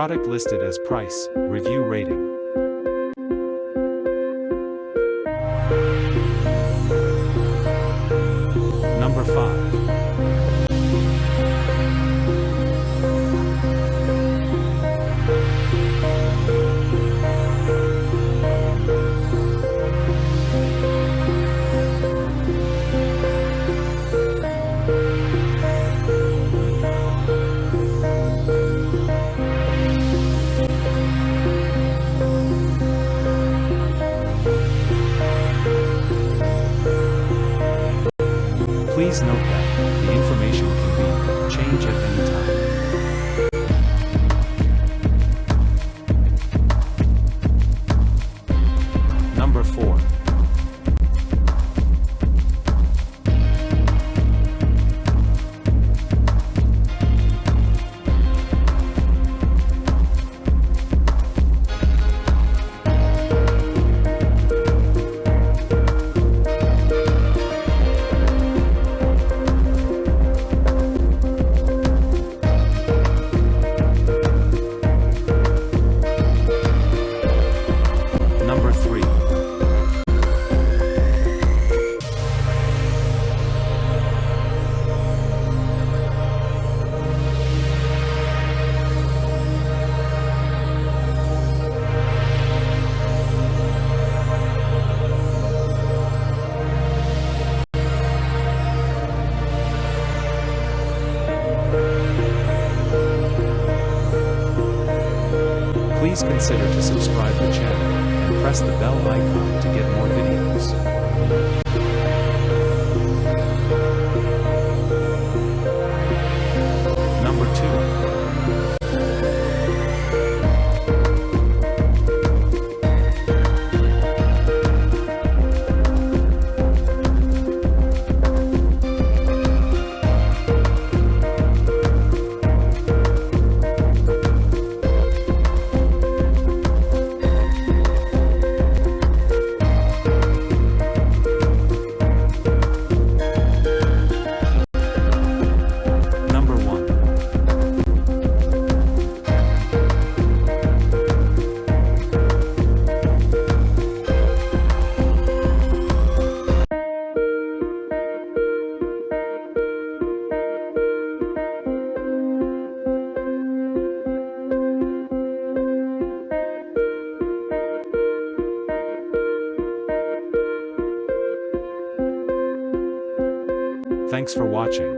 Product listed as price, review rating. Number 5. Please note that the information can be changed at any time. Number 4. Number 3. Please consider to subscribe the channel and press the bell icon to get more videos. Number 2. Number 1. Thanks for watching.